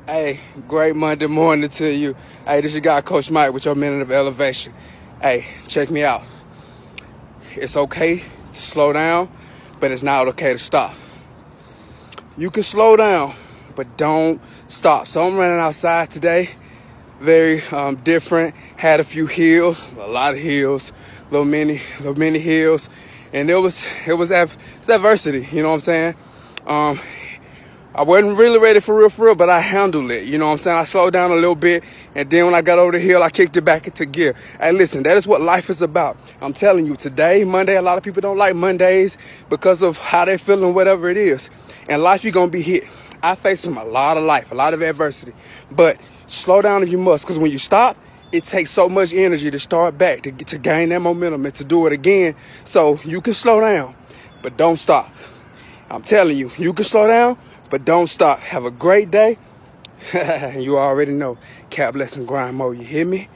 Hey, great Monday morning to you. Hey, this your guy, Coach Mike, with your Minute of Elevation. Hey, check me out. It's okay to slow down, but it's not okay to stop. You can slow down, but don't stop. So I'm running outside today. Very different. Had a few hills, a lot of hills, little mini hills, and it's adversity. You know what I'm saying? I wasn't really ready for real, but I handled it. You know what I'm saying? I slowed down a little bit, and then when I got over the hill, I kicked it back into gear. Hey, listen, that is what life is about. I'm telling you, today, Monday, a lot of people don't like Mondays because of how they're feeling, whatever it is. In life, you're going to be hit. I faced a lot of life, a lot of adversity. But slow down if you must, because when you stop, it takes so much energy to start back, to gain that momentum and to do it again. So you can slow down, but don't stop. I'm telling you, you can slow down, but don't stop. Have a great day. You already know. Cap, bless, and grind, MOE. You hear me?